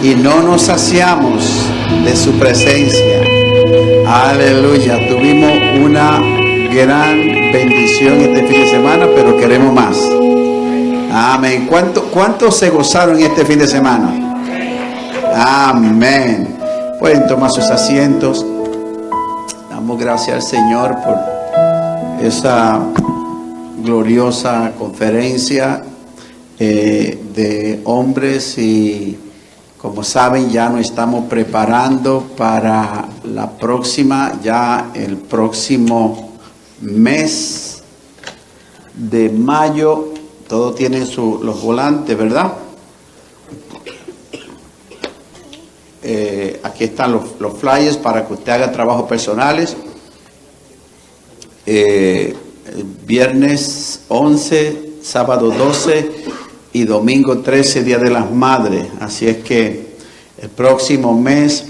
y no nos saciamos de su presencia. Aleluya. Tuvimos una gran bendición este fin de semana, pero queremos más. Amén. ¿Cuántos se gozaron este fin de semana? Amén. Pueden tomar sus asientos. Damos gracias al Señor por esa gloriosa conferencia de hombres, y como saben ya nos estamos preparando para la próxima, ya el próximo mes de mayo. Todos tienen los volantes, ¿verdad? Aquí están los flyers para que usted haga trabajos personales. Viernes 11, sábado 12 y domingo 13, Día de las Madres. Así es que el próximo mes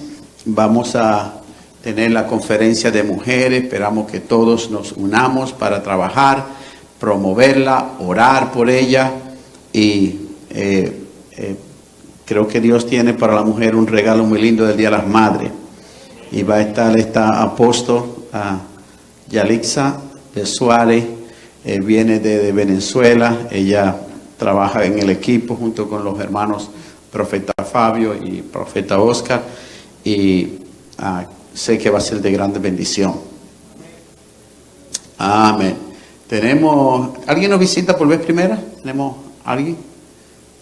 vamos a tener la conferencia de mujeres. Esperamos que todos nos unamos para trabajar, promoverla, orar por ella, y creo que Dios tiene para la mujer un regalo muy lindo del Día de las Madres. Y va a estar esta apóstol, Yalixa de Suárez, viene de Venezuela. Ella trabaja en el equipo junto con los hermanos Profeta Fabio y Profeta Oscar, y sé que va a ser de grande bendición. Amén. ¿Alguien nos visita por vez primera? ¿Tenemos alguien?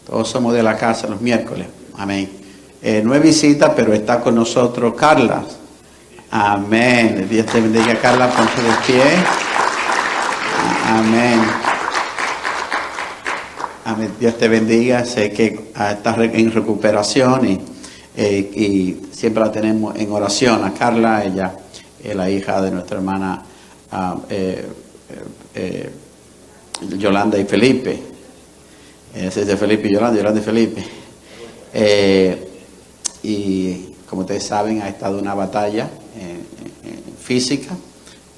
Todos somos de la casa los miércoles. Amén. No es visita, pero está con nosotros Carla. Amén. Dios te bendiga, Carla. Ponte de pie. Amén. Amén. Dios te bendiga. Sé que estás en recuperación y siempre la tenemos en oración. A Carla, ella es la hija de nuestra hermana Yolanda y Felipe. Ese es de Felipe y Yolanda y Felipe. Y como ustedes saben, ha estado una batalla física,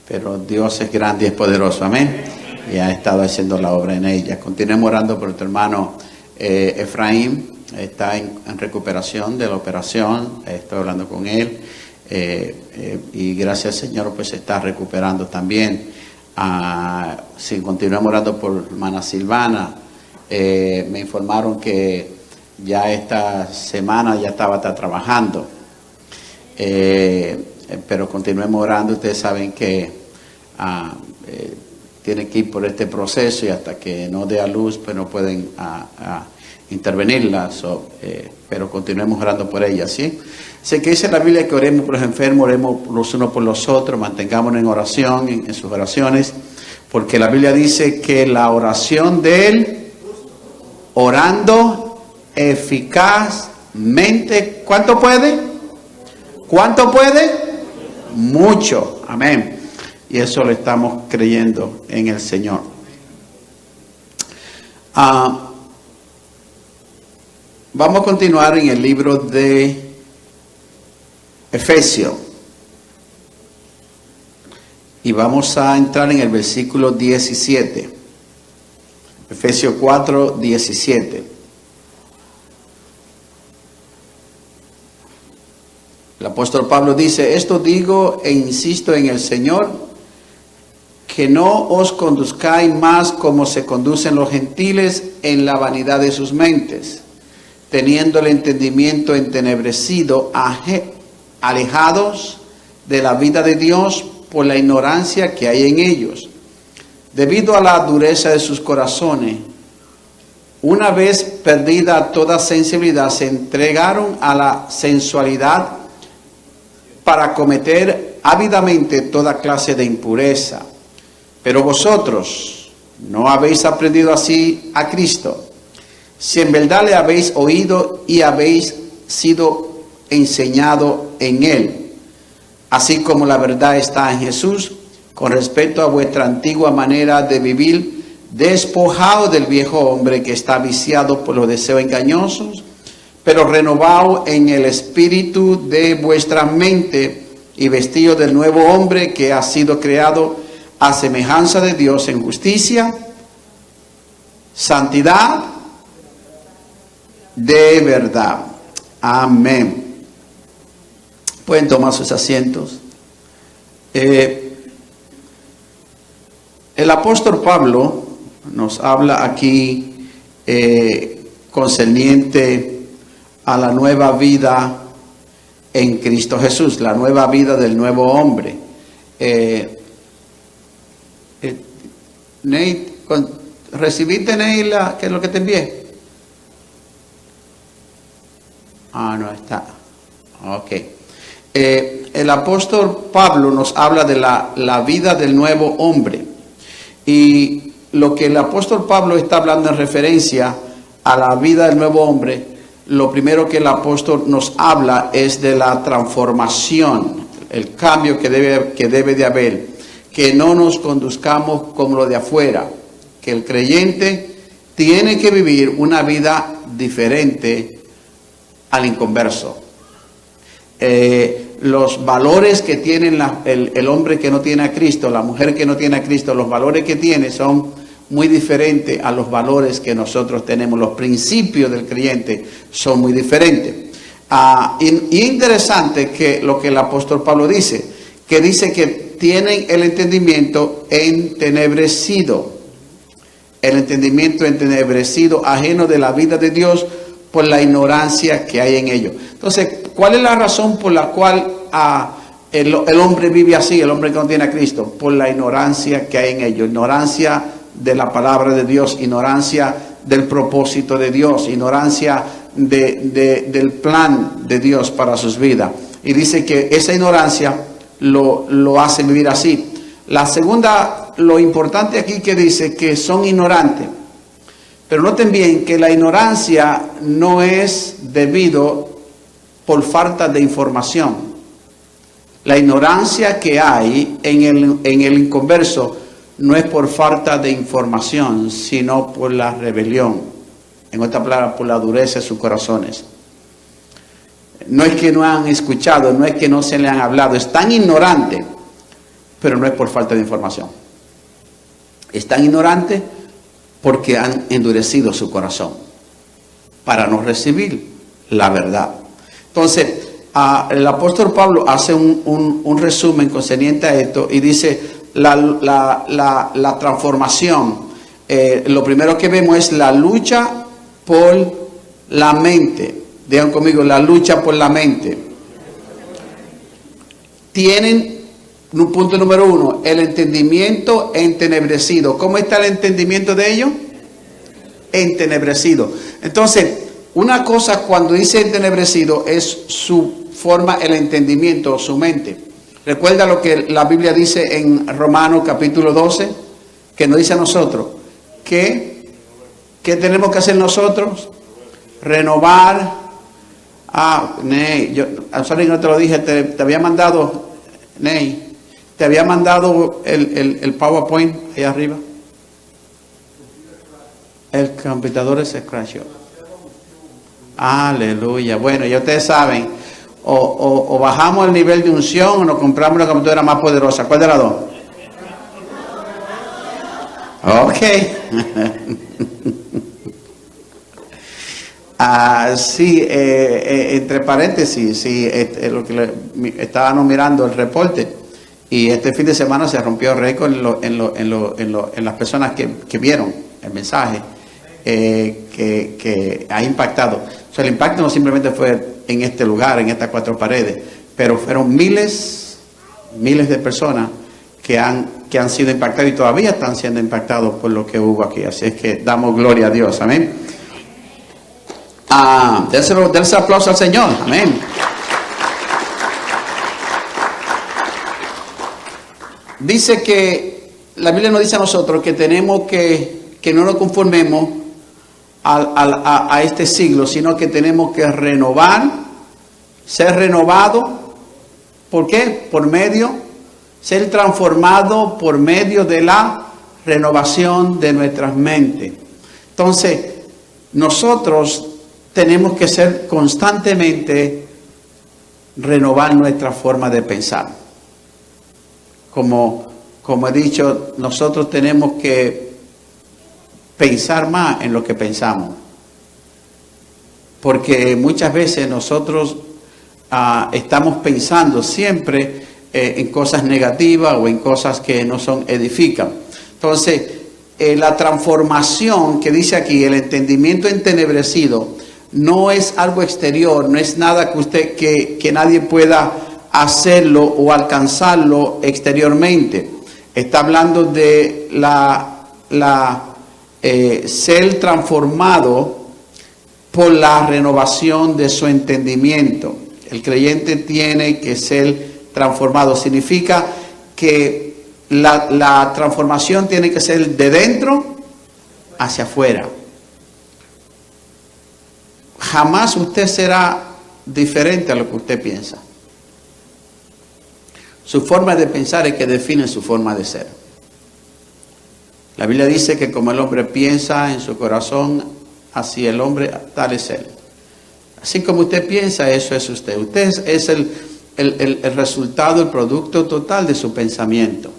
pero Dios es grande y es poderoso. Amén. Y ha estado haciendo la obra en ella. Continuemos orando por tu hermano Efraín. Está en recuperación de la operación. Estoy hablando con él. Y gracias al Señor, pues se está recuperando también. Si continuamos orando por hermana Silvana. Me informaron que ya esta semana ya está trabajando. Pero continuemos orando. Ustedes saben que tiene que ir por este proceso, y hasta que no dé a luz, pues no pueden intervenirla. Pero continuemos orando por ella, ¿sí? Sé que dice la Biblia que oremos por los enfermos, oremos los unos por los otros, mantengámonos en oración, en sus oraciones, porque la Biblia dice que la oración de él, orando eficazmente, ¿cuánto puede? ¿Cuánto puede? Mucho. Amén. Y eso lo estamos creyendo en el Señor. Vamos a continuar en el libro de Efesios. Y vamos a entrar en el versículo 17. Efesios 4, 17. El apóstol Pablo dice: esto digo e insisto en el Señor, que no os conduzcáis más como se conducen los gentiles en la vanidad de sus mentes, teniendo el entendimiento entenebrecido, alejados de la vida de Dios por la ignorancia que hay en ellos, debido a la dureza de sus corazones. Una vez perdida toda sensibilidad, se entregaron a la sensualidad para cometer ávidamente toda clase de impureza. Pero vosotros no habéis aprendido así a Cristo, si en verdad le habéis oído y habéis sido enseñado en Él, así como la verdad está en Jesús, con respecto a vuestra antigua manera de vivir, despojado del viejo hombre que está viciado por los deseos engañosos, pero renovado en el espíritu de vuestra mente y vestido del nuevo hombre que ha sido creado a semejanza de Dios en justicia, santidad de verdad. Amén. Pueden tomar sus asientos. El apóstol Pablo nos habla aquí concerniente a la nueva vida en Cristo Jesús, la nueva vida del nuevo hombre. Nate, ¿recibiste, Nate, qué es lo que te envié? No está. Ok. El apóstol Pablo nos habla de la vida del nuevo hombre. Y lo que el apóstol Pablo está hablando en referencia a la vida del nuevo hombre, lo primero que el apóstol nos habla es de la transformación, el cambio que debe de haber, que no nos conduzcamos como lo de afuera, que el creyente tiene que vivir una vida diferente al inconverso. Los valores que tiene el hombre que no tiene a Cristo, la mujer que no tiene a Cristo, los valores que tiene son muy diferentes a los valores que nosotros tenemos. Los principios del creyente son muy diferentes. Y interesante que lo que el apóstol Pablo dice que tienen el entendimiento entenebrecido. El entendimiento entenebrecido, ajeno de la vida de Dios por la ignorancia que hay en ellos. Entonces, ¿cuál es la razón por la cual el hombre vive así, el hombre que no tiene a Cristo? Por la ignorancia que hay en ellos. Ignorancia de la palabra de Dios, ignorancia del propósito de Dios, ignorancia del plan de Dios para sus vidas. Y dice que esa ignorancia lo hace vivir así. La segunda, lo importante aquí que dice que son ignorantes. Pero noten bien que la ignorancia no es debido por falta de información. La ignorancia que hay en el inconverso no es por falta de información, sino por la rebelión. En otras palabras, por la dureza de sus corazones. No es que no han escuchado, no es que no se le han hablado. Están ignorantes, pero no es por falta de información. Están ignorantes porque han endurecido su corazón para no recibir la verdad. Entonces, el apóstol Pablo hace un resumen concerniente a esto y dice la transformación. Lo primero que vemos es la lucha por la mente. Digan conmigo, la lucha por la mente. Tienen, punto número 1, el entendimiento entenebrecido. ¿Cómo está el entendimiento de ellos? Entenebrecido. Entonces, una cosa cuando dice entenebrecido es su forma, el entendimiento, su mente. Recuerda lo que la Biblia dice en Romanos capítulo 12, que nos dice a nosotros, ¿qué tenemos que hacer nosotros? Renovar. Ney, sorry que no te lo dije, te había mandado, Ney, te había mandado el PowerPoint ahí arriba. El computador se crashó. Aleluya. Bueno, ya ustedes saben, o bajamos el nivel de unción o nos compramos una computadora más poderosa. ¿Cuál de las dos? Ok. Sí, entre paréntesis, sí, lo que estábamos mirando el reporte y este fin de semana se rompió el récord en las personas que vieron el mensaje, que ha impactado. O sea, el impacto no simplemente fue en este lugar, en estas 4 paredes, pero fueron miles de personas que han sido impactados y todavía están siendo impactados por lo que hubo aquí. Así es que damos gloria a Dios, amén. Dense aplauso al Señor, amén. Dice que la Biblia nos dice a nosotros que tenemos que no nos conformemos a este siglo, sino que tenemos que ser renovados. ¿Por qué? Ser transformado por medio de la renovación de nuestras mentes. Entonces, nosotros tenemos que ser constantemente renovar nuestra forma de pensar. Como he dicho, nosotros tenemos que pensar más en lo que pensamos. porque muchas veces nosotros estamos pensando siempre en cosas negativas o en cosas que no son edifican. Entonces, la transformación que dice aquí, el entendimiento entenebrecido, no es algo exterior, no es nada que nadie pueda hacerlo o alcanzarlo exteriormente. Está hablando de ser transformado por la renovación de su entendimiento. El creyente tiene que ser transformado. Significa que la transformación tiene que ser de dentro hacia afuera. Jamás usted será diferente a lo que usted piensa. Su forma de pensar es que define su forma de ser. La Biblia dice que como el hombre piensa en su corazón, así el hombre, tal es él. Así como usted piensa, eso es usted. Usted es el resultado, el producto total de su pensamiento.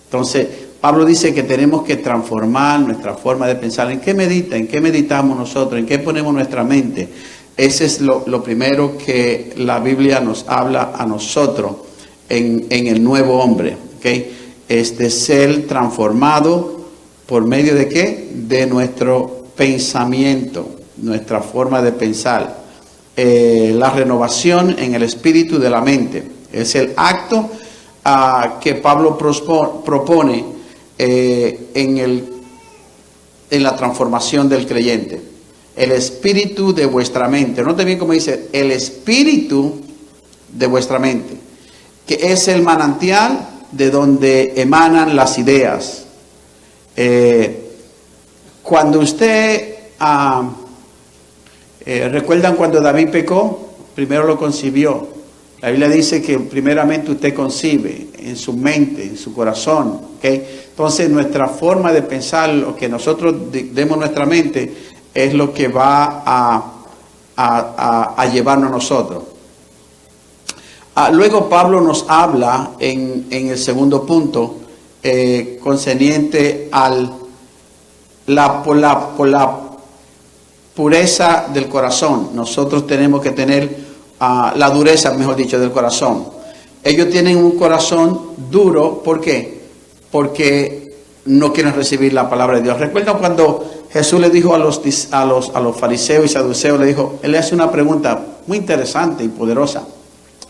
Entonces, Pablo dice que tenemos que transformar nuestra forma de pensar. ¿En qué medita? ¿En qué meditamos nosotros? ¿En qué ponemos nuestra mente? Ese es lo primero que la Biblia nos habla a nosotros en el nuevo hombre. ¿Okay? Es de ser transformado por medio de ¿qué? De nuestro pensamiento, nuestra forma de pensar. La renovación en el espíritu de la mente. Es el acto que Pablo propone en la transformación del creyente. El espíritu de vuestra mente. Note bien cómo dice, el espíritu de vuestra mente, que es el manantial de donde emanan las ideas. Cuando usted, ¿recuerdan cuando David pecó? Primero lo concibió. La Biblia dice que primeramente usted concibe en su mente, en su corazón. ¿Okay? Entonces nuestra forma de pensar, lo que nosotros demos nuestra mente, es lo que va a llevarnos a nosotros. Luego Pablo nos habla en el segundo punto concerniente por la pureza del corazón. Nosotros tenemos que tener la dureza, mejor dicho, del corazón. Ellos tienen un corazón duro, ¿por qué? Porque no quieren recibir la palabra de Dios. ¿Recuerdan cuando Jesús le dijo a los fariseos y saduceos, él le hace una pregunta muy interesante y poderosa?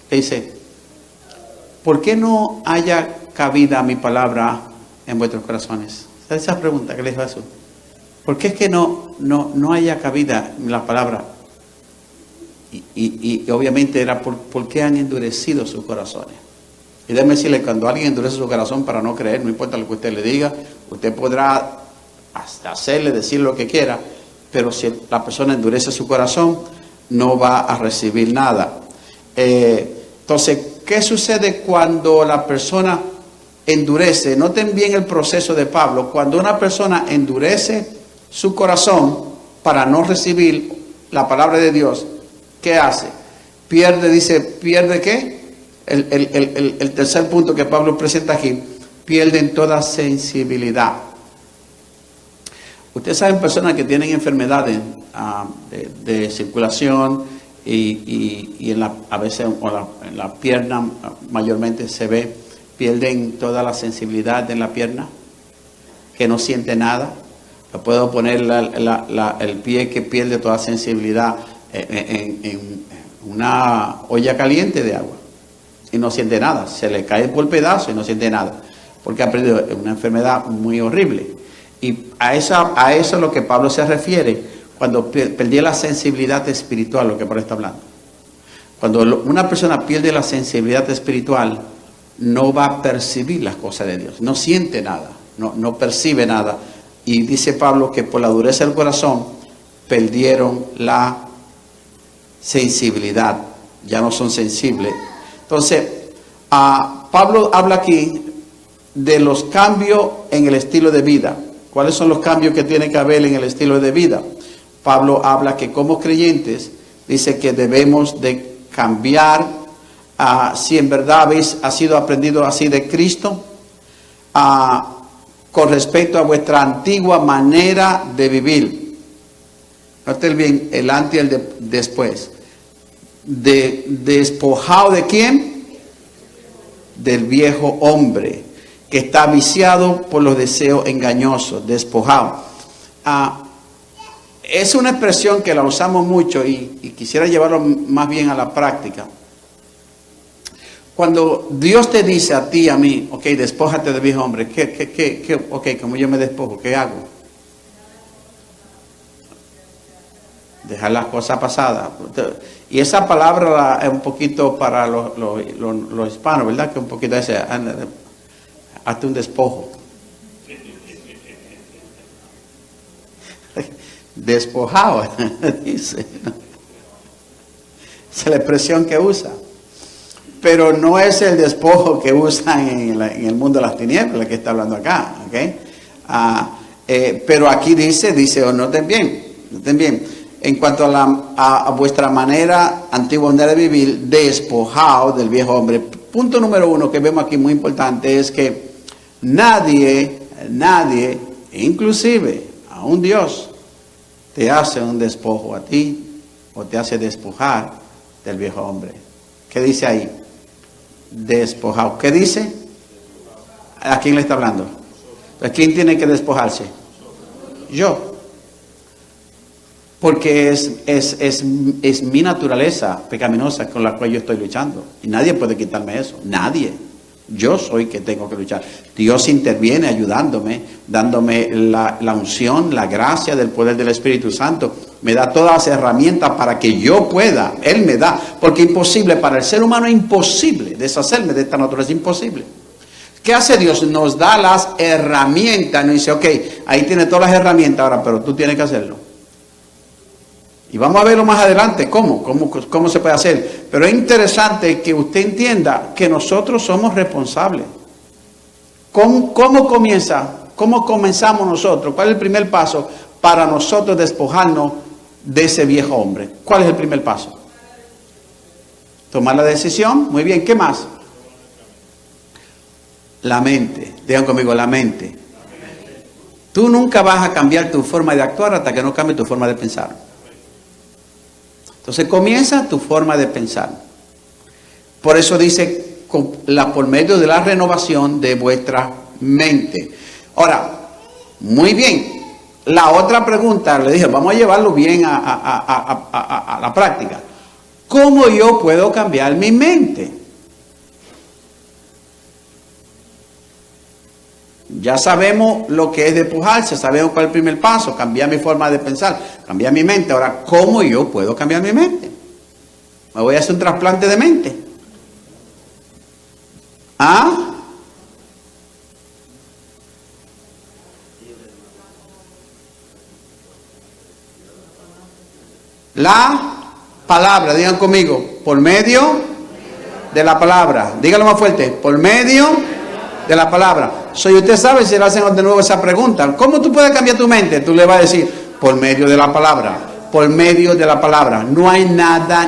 Le dice, ¿por qué no haya cabida mi palabra en vuestros corazones? Esa pregunta que le dijo Jesús. ¿Por qué es que no haya cabida la palabra? Y obviamente era por qué han endurecido sus corazones. Y déjeme decirle, cuando alguien endurece su corazón para no creer, no importa lo que usted le diga, usted podrá hasta hacerle, decir lo que quiera, pero si la persona endurece su corazón, no va a recibir nada. Entonces, ¿qué sucede cuando la persona endurece? Noten bien el proceso de Pablo. Cuando una persona endurece su corazón para no recibir la palabra de Dios, ¿qué hace? ¿Pierde qué? El tercer punto que Pablo presenta aquí, pierden toda sensibilidad. Ustedes saben personas que tienen enfermedades de circulación y a veces en la pierna mayormente se ve, pierden toda la sensibilidad en la pierna, que no siente nada. Le puedo poner el pie que pierde toda sensibilidad en una olla caliente de agua y no siente nada, se le cae por pedazo y no siente nada, porque ha perdido una enfermedad muy horrible. Y a eso es lo que Pablo se refiere cuando perdió la sensibilidad espiritual, lo que Pablo está hablando. Cuando una persona pierde la sensibilidad espiritual, no va a percibir las cosas de Dios, no siente nada, no percibe nada. Y dice Pablo que por la dureza del corazón perdieron la sensibilidad, ya no son sensibles. Entonces, Pablo habla aquí de los cambios en el estilo de vida. ¿Cuáles son los cambios que tiene que haber en el estilo de vida? Pablo habla que como creyentes, dice que debemos de cambiar, si en verdad ha sido aprendido así de Cristo, con respecto a vuestra antigua manera de vivir. Noten bien, el antes y el después. ¿Despojado de quién? Del viejo hombre, que está viciado por los deseos engañosos, despojado. Es una expresión que la usamos mucho y quisiera llevarlo más bien a la práctica. Cuando Dios te dice a ti y a mí, ok, despójate del viejo hombre, ok, como yo me despojo, ¿qué hago? Dejar las cosas pasadas. Y esa palabra es un poquito para los hispanos, ¿verdad? Que un poquito ese, hazte un despojo. Despojado, dice. Esa es la expresión que usa. Pero no es el despojo que usan en el mundo de las tinieblas, la que está hablando acá. ¿Okay? Pero aquí dice, noten bien. En cuanto a vuestra antigua manera de vivir, despojado del viejo hombre. Punto número 1 que vemos aquí muy importante es que nadie, inclusive a un Dios, te hace un despojo a ti o te hace despojar del viejo hombre. ¿Qué dice ahí? Despojado. ¿Qué dice? ¿A quién le está hablando? ¿A quién tiene que despojarse? Yo. Porque es mi naturaleza pecaminosa con la cual yo estoy luchando. Y nadie puede quitarme eso. Nadie. Yo soy que tengo que luchar. Dios interviene ayudándome, dándome la unción, la gracia del poder del Espíritu Santo. Me da todas las herramientas para que yo pueda. Él me da. Porque imposible, para el ser humano es imposible deshacerme de esta naturaleza, es imposible. ¿Qué hace Dios? Nos da las herramientas. Nos dice, ok, ahí tiene todas las herramientas ahora, pero tú tienes que hacerlo. Y vamos a verlo más adelante, cómo se puede hacer. Pero es interesante que usted entienda que nosotros somos responsables. ¿Cómo comienza? ¿Cómo comenzamos nosotros? ¿Cuál es el primer paso para nosotros despojarnos de ese viejo hombre? ¿Cuál es el primer paso? Tomar la decisión. Muy bien, ¿qué más? La mente. Digan conmigo, la mente. Tú nunca vas a cambiar tu forma de actuar hasta que no cambie tu forma de pensar. Entonces comienza tu forma de pensar. Por eso dice, por medio de la renovación de vuestra mente. Ahora, muy bien. La otra pregunta, le dije, vamos a llevarlo bien a la práctica. ¿Cómo yo puedo cambiar mi mente? Ya sabemos lo que es despojarse, sabemos cuál es el primer paso, cambiar mi forma de pensar, cambiar mi mente. Ahora, ¿cómo yo puedo cambiar mi mente? ¿Me voy a hacer un trasplante de mente? La palabra, digan conmigo, por medio de la palabra. Díganlo más fuerte, por medio de la palabra. Usted sabe si le hacen de nuevo esa pregunta. ¿Cómo tú puedes cambiar tu mente? Tú le vas a decir, por medio de la palabra. Por medio de la palabra. No hay nada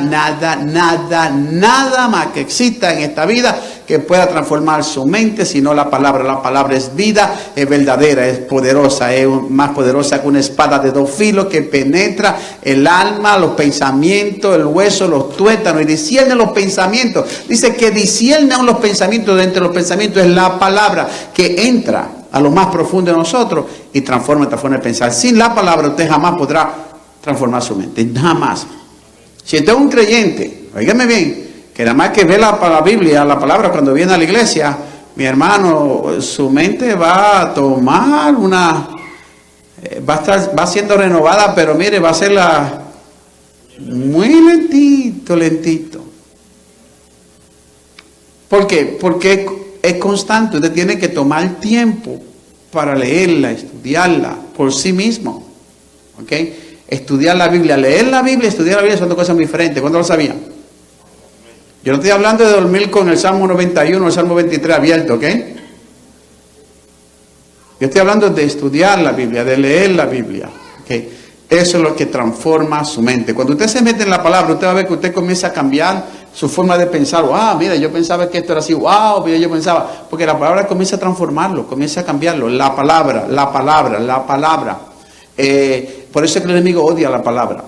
más que exista en esta vida que pueda transformar su mente, sino la palabra. La palabra es vida, es verdadera, es poderosa, es más poderosa que una espada de 2 filos que penetra el alma, los pensamientos, el hueso, los tuétanos y discierne los pensamientos. Dice que discierne los pensamientos. De entre los pensamientos es la palabra que entra a lo más profundo de nosotros y transforma esta forma de pensar. Sin la palabra usted jamás podrá transformar su mente, jamás. Si usted es un creyente, óigame bien, que nada más que ve la Biblia, la palabra cuando viene a la iglesia, mi hermano, su mente va a tomar va siendo renovada, pero mire, va a ser muy lentito. ¿Por qué? Porque es constante. Usted tiene que tomar tiempo para leerla, estudiarla por sí mismo. ¿Ok? Estudiar la Biblia, leer la Biblia y estudiar la Biblia son dos cosas muy diferentes. ¿Cuándo lo sabían? Yo no estoy hablando de dormir con el Salmo 91 o el Salmo 23 abierto, ¿ok? Yo estoy hablando de estudiar la Biblia, de leer la Biblia, ¿ok? Eso es lo que transforma su mente. Cuando usted se mete en la palabra, usted va a ver que usted comienza a cambiar su forma de pensar. Mira, yo pensaba que esto era así. Mira, yo pensaba. Porque la palabra comienza a transformarlo, comienza a cambiarlo. La palabra. Por eso es que el enemigo odia la palabra.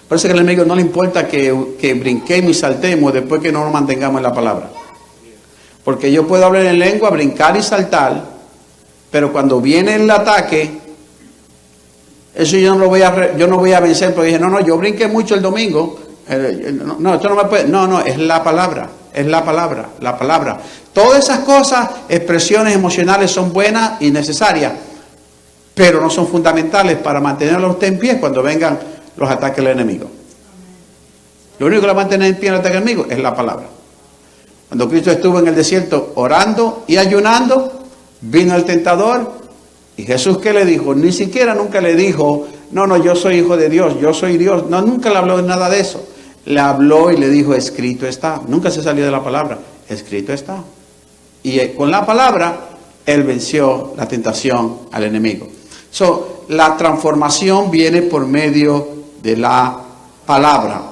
Por eso es que al enemigo no le importa que brinquemos y saltemos después que no nos mantengamos en la palabra. Porque yo puedo hablar en lengua, brincar y saltar, pero cuando viene el ataque, eso yo no voy a vencer, porque dije, no, yo brinqué mucho el domingo. No, esto no me puede. No, es la palabra. Es la palabra. Todas esas cosas, expresiones emocionales son buenas y necesarias, pero no son fundamentales para mantenerlo usted en pie cuando vengan los ataques del enemigo. Lo único que lo mantiene en pie el ataque del enemigo es la palabra. Cuando Cristo estuvo en el desierto orando y ayunando, vino el tentador y Jesús, ¿qué le dijo? Ni siquiera nunca le dijo, no, yo soy hijo de Dios, yo soy Dios. No, nunca le habló de nada de eso. Le habló y le dijo, escrito está. Nunca se salió de la palabra, escrito está. Y con la palabra, él venció la tentación al enemigo. La transformación viene por medio de la palabra.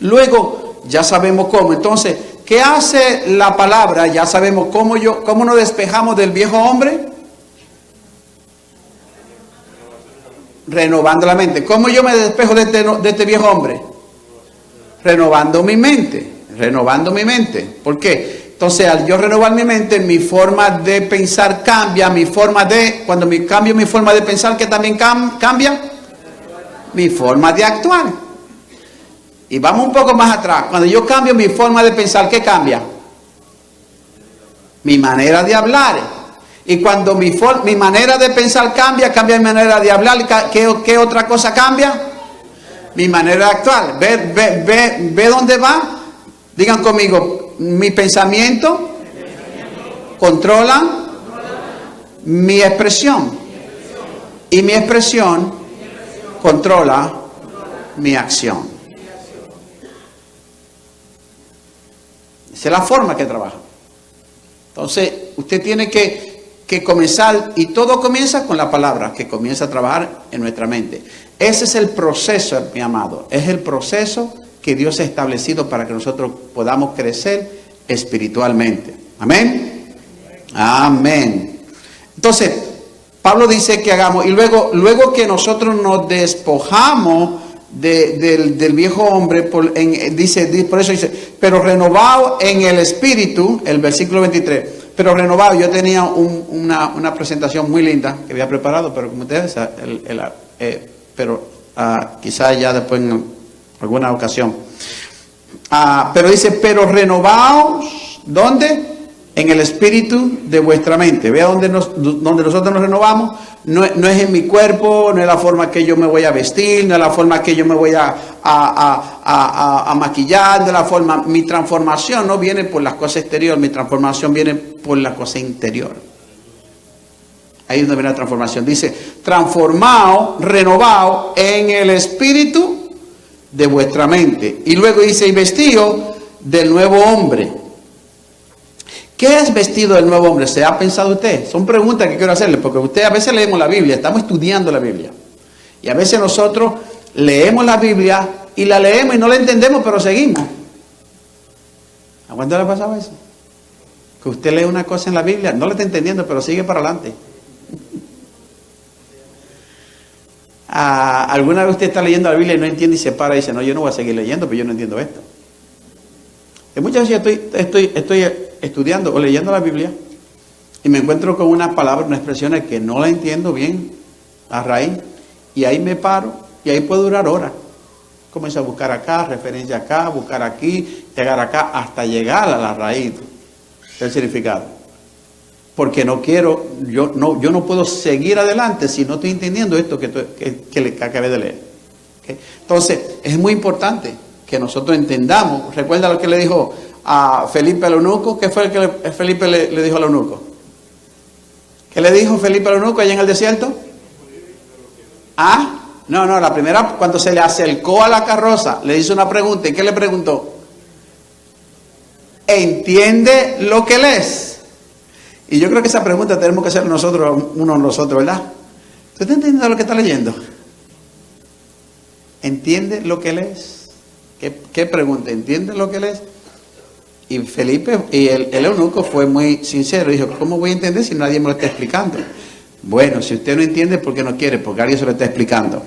Luego, ya sabemos cómo. Entonces, ¿qué hace la palabra? Ya sabemos cómo nos despejamos del viejo hombre. Renovando la mente. ¿Cómo yo me despejo de este viejo hombre? Renovando mi mente. ¿Por qué? Entonces, al yo renovar mi mente, mi forma de pensar cambia, cuando cambio mi forma de pensar, ¿qué también cambia? Mi forma de actuar. Y vamos un poco más atrás. Cuando yo cambio mi forma de pensar, ¿qué cambia? Mi manera de hablar. Y cuando mi manera de pensar cambia mi manera de hablar. ¿Qué otra cosa cambia? Mi manera de actuar. ¿Ve dónde va? Digan conmigo, mi pensamiento controla mi expresión. Y mi expresión controla mi acción. Esa es la forma que trabaja. Entonces, usted tiene que comenzar, y todo comienza con la palabra, que comienza a trabajar en nuestra mente. Ese es el proceso, mi amado. Es el proceso que Dios ha establecido para que nosotros podamos crecer espiritualmente. Amén. Amén. Entonces, Pablo dice que hagamos, y luego que nosotros nos despojamos del viejo hombre, por eso dice, pero renovado en el espíritu, el versículo 23, pero renovado. Yo tenía una presentación muy linda que había preparado, pero como ustedes quizás ya después en alguna ocasión. Pero dice, pero renovaos, ¿dónde? En el espíritu de vuestra mente. Vea donde nosotros nos renovamos. No es en mi cuerpo, no es la forma que yo me voy a vestir, no es la forma que yo me voy a maquillar, de la forma. Mi transformación no viene por las cosas exteriores, mi transformación viene por la cosa interior. Ahí es donde viene la transformación. Dice, transformado, renovado en el espíritu de vuestra mente. Y luego dice, y vestido del nuevo hombre. ¿Qué es vestido del nuevo hombre? ¿Se ha pensado usted? Son preguntas que quiero hacerle, porque usted a veces leemos la Biblia, estamos estudiando la Biblia. Y a veces nosotros leemos la Biblia y la leemos y no la entendemos, pero seguimos. ¿A cuánto le ha pasado eso? Que usted lee una cosa en la Biblia, no la está entendiendo, pero sigue para adelante. ¿Alguna vez usted está leyendo la Biblia y no entiende y se para y dice, no, yo no voy a seguir leyendo, pero yo no entiendo esto? Y muchas veces estoy estudiando o leyendo la Biblia y me encuentro con unas palabras, unas expresiones que no la entiendo bien a raíz, y ahí me paro y ahí puedo durar horas. Comienzo a buscar acá, referencia acá, buscar aquí, llegar acá, hasta llegar a la raíz del significado. Porque no quiero, yo no puedo seguir adelante si no estoy entendiendo esto que acabé de leer. ¿Okay? Entonces, es muy importante que nosotros entendamos. ¿Recuerda lo que le dijo a Felipe al eunuco? ¿Qué fue lo que Felipe le dijo al eunuco? ¿Qué le dijo Felipe al eunuco allá en el desierto? No, la primera, cuando se le acercó a la carroza, le hizo una pregunta. ¿Y qué le preguntó? ¿Entiende lo que lees? Y yo creo que esa pregunta tenemos que hacer nosotros, uno a nosotros, ¿verdad? ¿Tú estás entendiendo lo que está leyendo? ¿Entiende lo que lees? ¿Qué pregunta? ¿Entiende lo que lees? Y Felipe, y el eunuco fue muy sincero, dijo, ¿cómo voy a entender si nadie me lo está explicando? Bueno, si usted no entiende, ¿por qué no quiere? Porque alguien se lo está explicando.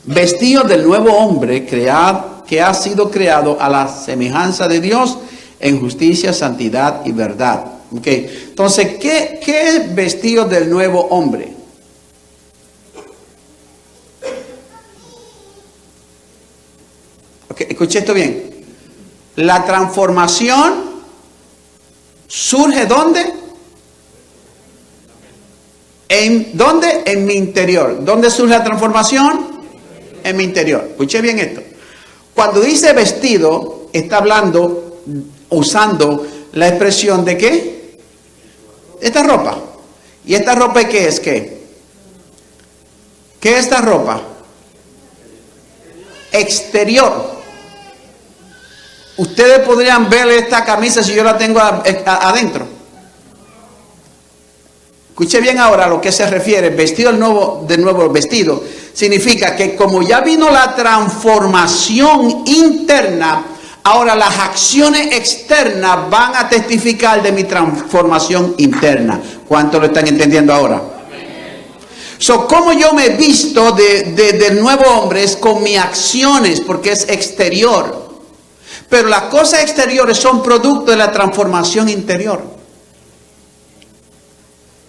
Vestidos del nuevo hombre que ha sido creado a la semejanza de Dios en justicia, santidad y verdad. Okay. Entonces, ¿qué es vestido del nuevo hombre? Okay, escuche esto bien. La transformación surge ¿dónde? ¿Dónde? En mi interior. ¿Dónde surge la transformación? En mi interior. Escuche bien esto. Cuando dice vestido, está hablando, usando la expresión de ¿qué? Esta ropa. ¿Y esta ropa qué es? ¿Qué? ¿Qué es esta ropa? Exterior. Ustedes podrían ver esta camisa si yo la tengo adentro. Escuche bien ahora a lo que se refiere. Vestido de nuevo vestido. Significa que como ya vino la transformación interna, ahora las acciones externas van a testificar de mi transformación interna. ¿Cuánto lo están entendiendo ahora? So, como yo me he visto del nuevo hombre es con mis acciones, porque es exterior. Pero las cosas exteriores son producto de la transformación interior.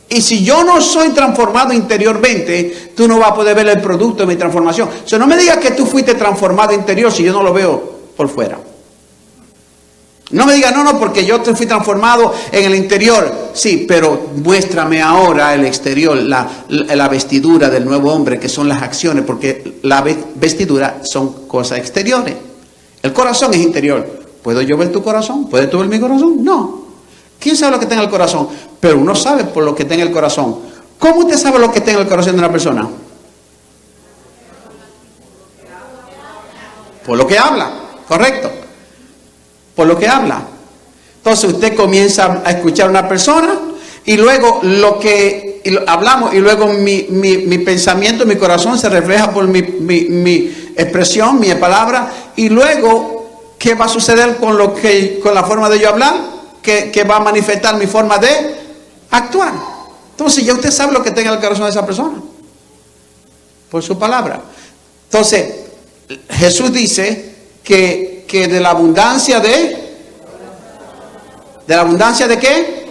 Y si yo no soy transformado interiormente, tú no vas a poder ver el producto de mi transformación. O sea, no me digas que tú fuiste transformado interior si yo no lo veo por fuera. No me digas, no, porque yo fui transformado en el interior. Sí, pero muéstrame ahora el exterior, la vestidura del nuevo hombre, que son las acciones, porque la vestidura son cosas exteriores. El corazón es interior. ¿Puedo yo ver tu corazón? ¿Puedes tú ver mi corazón? No. ¿Quién sabe lo que está en el corazón? Pero uno sabe por lo que está en el corazón. ¿Cómo usted sabe lo que está en el corazón de una persona? Por lo que habla, correcto. Por lo que habla. Entonces usted comienza a escuchar a una persona y luego hablamos y luego mi pensamiento, mi corazón se refleja por mi expresión, mi palabra, y luego ¿qué va a suceder con la forma de yo hablar? Que va a manifestar mi forma de actuar. Entonces ya usted sabe lo que tenga en el corazón de esa persona por su palabra. Entonces Jesús dice que de la abundancia ¿de la abundancia de qué?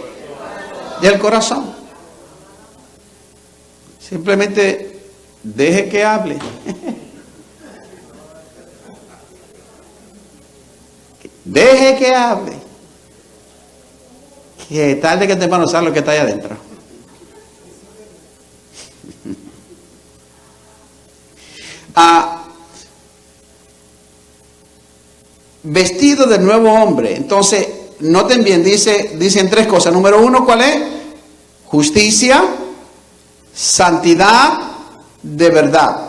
Del corazón. Simplemente deje que hable. Deje que hable. Que tarde que temprano sabe lo que está ahí adentro. Vestido del nuevo hombre. Entonces, noten bien, dicen tres cosas. Número uno, ¿cuál es? Justicia, santidad, de verdad.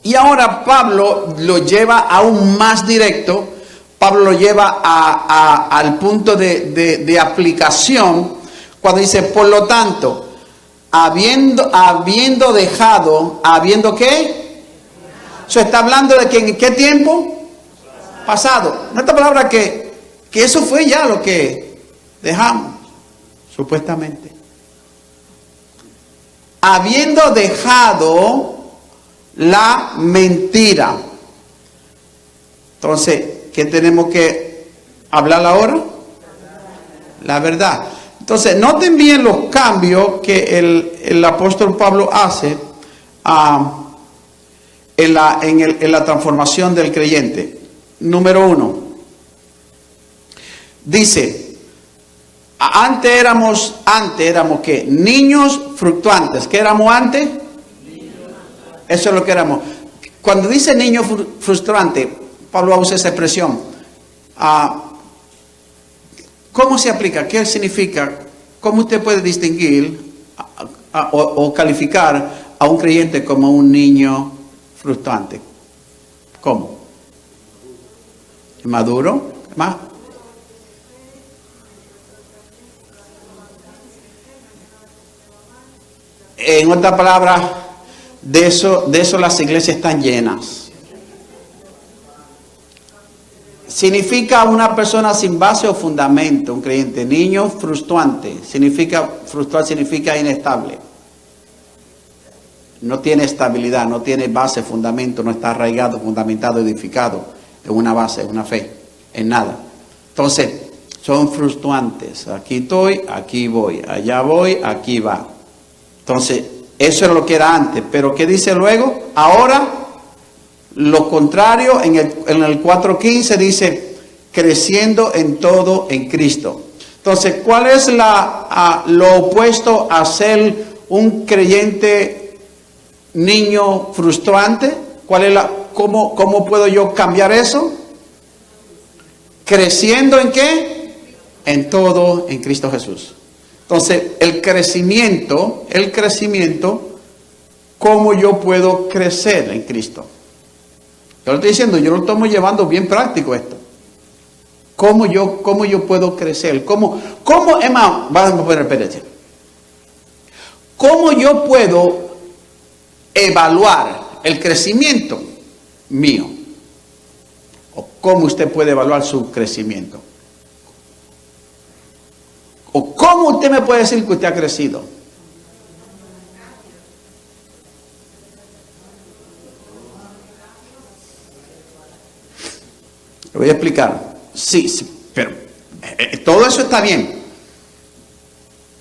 Y ahora Pablo lo lleva aún más directo. Pablo lo lleva al punto de aplicación cuando dice, por lo tanto, habiendo dejado, ¿habiendo qué? Eso está hablando de que en qué tiempo? Pasado. En esta palabra que eso fue ya lo que dejamos, supuestamente. Habiendo dejado la mentira. Entonces, ¿qué tenemos que hablar ahora? La verdad. Entonces, noten bien los cambios que el apóstol Pablo hace en la transformación del creyente. Número uno. Dice, antes éramos ¿qué? Niños fluctuantes. ¿Qué éramos antes? Eso es lo que éramos. Cuando dice niño frustrante, Pablo usa esa expresión. ¿Cómo se aplica? ¿Qué significa? ¿Cómo usted puede distinguir o calificar a un creyente como un niño frustrante? ¿Cómo? ¿Maduro? ¿Más? En otras palabras, de eso las iglesias están llenas. significa una persona sin base o fundamento, un creyente. Niño, frustrante. Frustrar significa inestable. No tiene estabilidad, no tiene base, fundamento, no está arraigado, fundamentado, edificado en una base, en una fe, en nada. Entonces, son frustrantes. Aquí estoy, aquí voy, allá voy, aquí va. Entonces, eso es lo que era antes. Pero ¿qué dice luego? Ahora, lo contrario, en el 4:15 dice, creciendo en todo en Cristo. Entonces, ¿cuál es lo opuesto a ser un creyente niño frustrante? ¿Cómo puedo yo cambiar eso? Creciendo ¿en qué? En todo en Cristo Jesús. Entonces, el crecimiento, ¿cómo yo puedo crecer en Cristo? Yo lo estoy diciendo, yo lo estoy llevando bien práctico esto. ¿Cómo yo puedo crecer? Emma, vamos a poner espérate. ¿Cómo yo puedo evaluar el crecimiento mío? ¿O cómo usted puede evaluar su crecimiento? ¿O cómo usted me puede decir que usted ha crecido? Lo voy a explicar. Sí, pero todo eso está bien.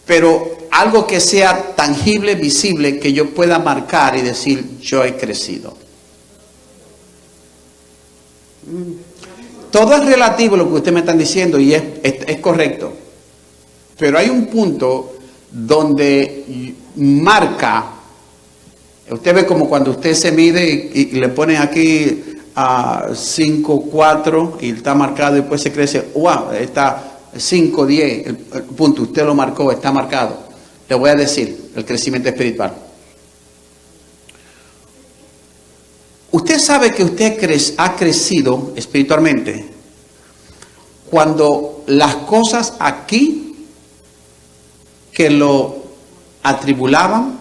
Pero algo que sea tangible, visible, que yo pueda marcar y decir, yo he crecido. Todo es relativo lo que usted me está diciendo y es correcto. Pero hay un punto donde marca. Usted ve como cuando usted se mide y le pone aquí a 5'4" y está marcado y después se crece. ¡Wow! Está 5'10", el punto, usted lo marcó, está marcado. Le voy a decir, el crecimiento espiritual. Usted sabe que usted ha crecido espiritualmente cuando las cosas aquí que lo atribulaban,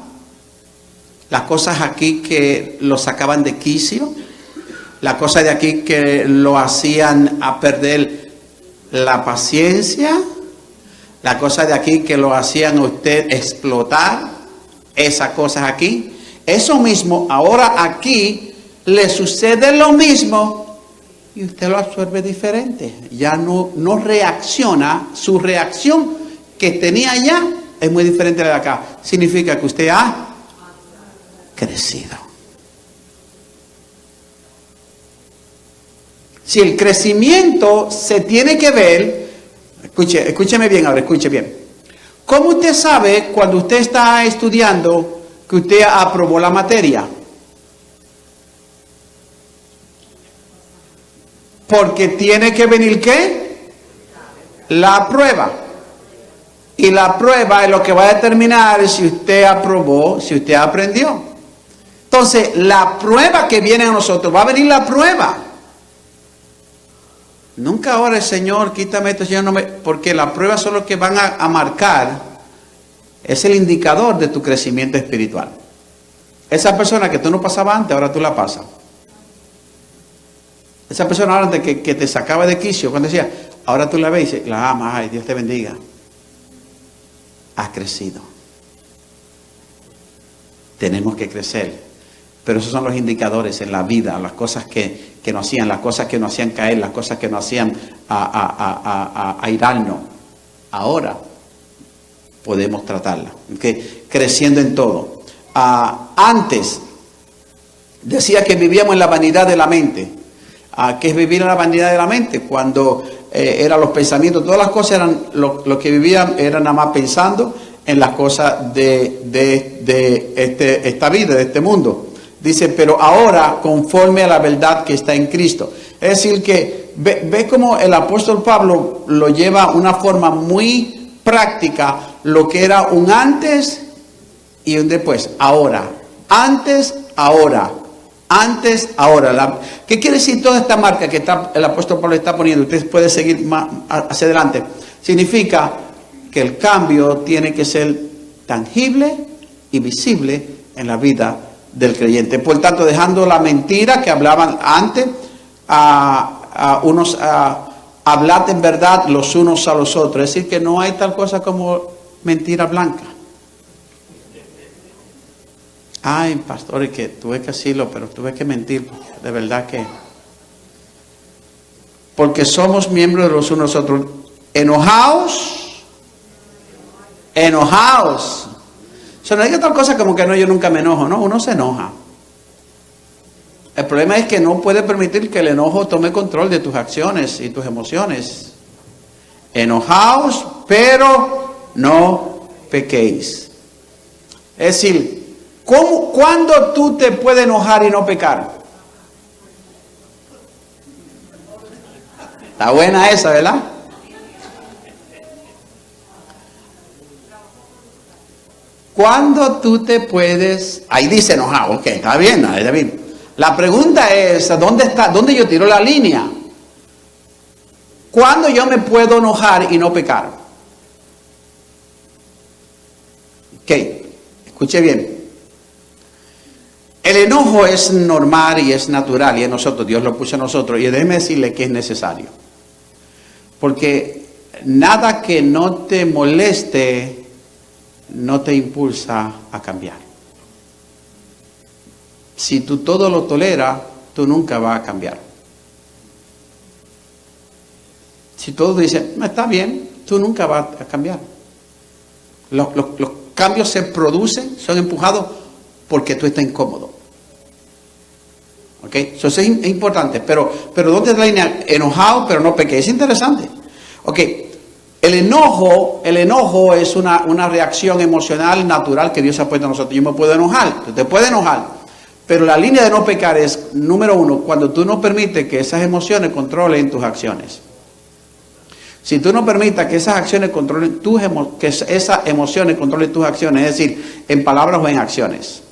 las cosas aquí que lo sacaban de quicio, las cosas de aquí que lo hacían a perder la paciencia, las cosas de aquí que lo hacían a usted explotar, esas cosas aquí, eso mismo, ahora aquí le sucede lo mismo y usted lo absorbe diferente. Ya no reacciona, su reacción que tenía allá es muy diferente de acá. Significa que usted ha crecido. Si el crecimiento se tiene que ver, escúcheme bien ahora, escuche bien. ¿Cómo usted sabe cuando usted está estudiando que usted aprobó la materia? Porque tiene que venir ¿qué? La prueba. Y la prueba es lo que va a determinar si usted aprobó, si usted aprendió. Entonces, la prueba que viene a nosotros, va a venir la prueba. Nunca ahora el Señor, quítame esto, Señor, no me... Porque las pruebas son lo que van a marcar, es el indicador de tu crecimiento espiritual. Esa persona que tú no pasabas antes, ahora tú la pasas. Esa persona ahora que te sacaba de quicio, cuando decía, ahora tú la ves y la amas, ay, Dios te bendiga. Has crecido. Tenemos que crecer. Pero esos son los indicadores en la vida, las cosas que nos hacían, las cosas que nos hacían caer, las cosas que nos hacían airarnos. Ahora podemos tratarla. ¿Okay? Creciendo en todo. Antes decía que vivíamos en la vanidad de la mente. ¿Qué es vivir en la vanidad de la mente? Cuando eran los pensamientos, todas las cosas eran, lo que vivían eran nada más pensando en las cosas de esta vida, de este mundo. Dice, pero ahora conforme a la verdad que está en Cristo. Es decir que ve cómo el apóstol Pablo lo lleva una forma muy práctica, lo que era un antes y un después. Ahora, antes, ahora. Antes, ahora. ¿Qué quiere decir toda esta marca que el apóstol Pablo está poniendo? Usted puede seguir más hacia adelante. Significa que el cambio tiene que ser tangible y visible en la vida del creyente. Por tanto, dejando la mentira que hablaban antes, hablad en verdad los unos a los otros. Es decir, que no hay tal cosa como mentira blanca. Ay, pastor, que tuve que decirlo, pero tuve que mentir, de verdad que. Porque somos miembros de los unos a los otros. Enojaos. O sea, no hay tal cosa como que no, yo nunca me enojo, no, uno se enoja. El problema es que no puede permitir que el enojo tome control de tus acciones y tus emociones. Enojaos, pero no pequéis. Es decir, ¿cuándo tú te puedes enojar y no pecar? Está buena esa, ¿verdad? ¿Cuándo tú te puedes? Ahí dice enojado, ok, está bien, está bien. La pregunta es, ¿dónde yo tiro la línea? ¿Cuándo yo me puedo enojar y no pecar? Ok, escuche bien. El enojo es normal y es natural y es nosotros, Dios lo puso a nosotros, y déjeme decirle que es necesario. Porque nada que no te moleste no te impulsa a cambiar. Si tú todo lo toleras, tú nunca vas a cambiar. Si todo dice, está bien, tú nunca vas a cambiar. Los cambios se producen, son empujados porque tú estás incómodo. ¿Ok? Eso es importante. Pero ¿dónde está la línea? Enojado, pero no pequé. Es interesante. Ok. El enojo es una reacción emocional natural que Dios ha puesto a nosotros. Yo me puedo enojar, tú te puedes enojar. Pero la línea de no pecar es, número uno, cuando tú no permites que esas emociones controlen tus acciones. Si tú no permitas que esas acciones controlen que esas emociones controlen tus acciones, es decir, en palabras o en acciones.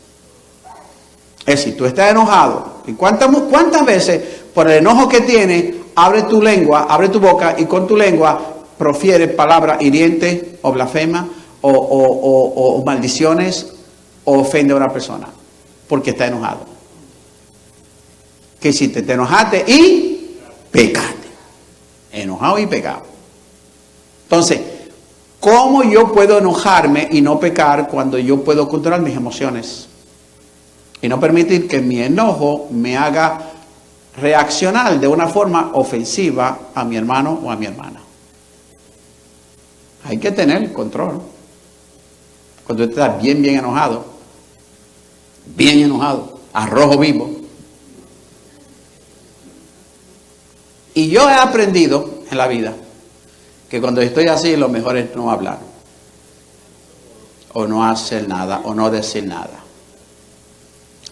Es decir, tú estás enojado. ¿Y cuántas veces por el enojo que tienes, abre tu lengua, abre tu boca y con tu lengua profiere palabras hirientes o blasfemas o maldiciones o ofende a una persona? Porque está enojado. ¿Qué hiciste? Te enojaste y pecaste. Enojado y pecado. Entonces, ¿cómo yo puedo enojarme y no pecar cuando yo puedo controlar mis emociones? Y no permitir que mi enojo me haga reaccionar de una forma ofensiva a mi hermano o a mi hermana. Hay que tener control. Cuando tú estás bien enojado, a rojo vivo. Y yo he aprendido en la vida que cuando estoy así, lo mejor es no hablar, o no hacer nada, o no decir nada.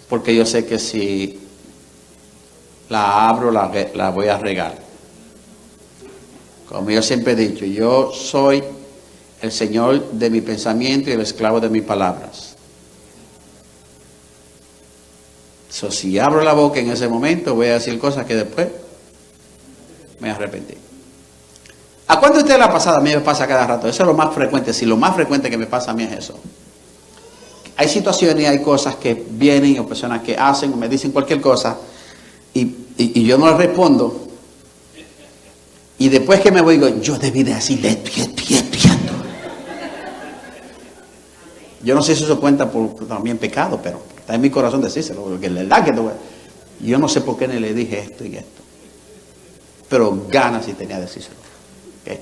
Porque yo sé que si la abro, la voy a regar. Como yo siempre he dicho, yo soy el Señor de mi pensamiento y el esclavo de mis palabras. Si abro la boca en ese momento, voy a decir cosas que después me arrepentí. ¿A cuánto usted la pasada? A mí me pasa cada rato. Eso es lo más frecuente. Si lo más frecuente que me pasa a mí es eso. Hay situaciones y hay cosas que vienen o personas que hacen o me dicen cualquier cosa y yo no les respondo. Y después que me voy, digo, yo debí de decirle esto. Yo no sé si eso cuenta por también pecado, pero está en mi corazón decírselo, porque es verdad que yo no sé por qué no le dije esto y esto. Pero ganas si tenía de decírselo. ¿Okay?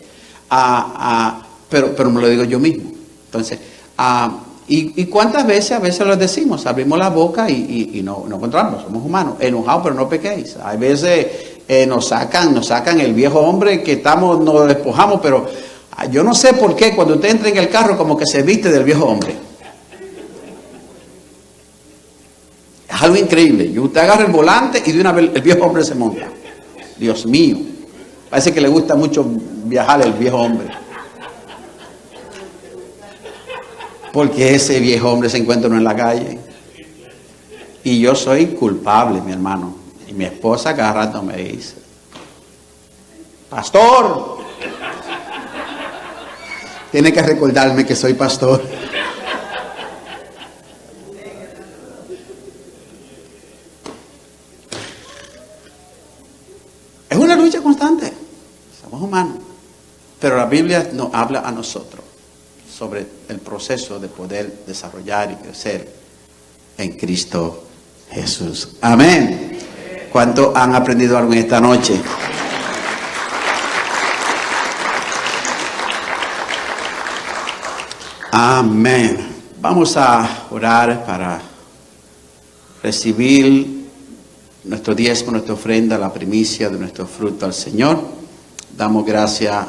Pero me lo digo yo mismo. Entonces, ¿y cuántas veces? A veces lo decimos, abrimos la boca y no controlamos, somos humanos, enojados pero no pequéis. Hay veces nos sacan el viejo hombre que nos despojamos, pero yo no sé por qué cuando usted entra en el carro como que se viste del viejo hombre. Es algo increíble. Y usted agarra el volante y de una vez el viejo hombre se monta. Dios mío. Parece que le gusta mucho viajar el viejo hombre. Porque ese viejo hombre se encuentra uno en la calle. Y yo soy culpable, mi hermano. Y mi esposa cada rato me dice, pastor, tiene que recordarme que soy pastor. Es una Biblia nos habla a nosotros sobre el proceso de poder desarrollar y crecer en Cristo Jesús. Amén. ¿Cuántos han aprendido algo en esta noche? Amén. Vamos a orar para recibir nuestro diezmo, nuestra ofrenda, la primicia de nuestro fruto al Señor. Damos gracias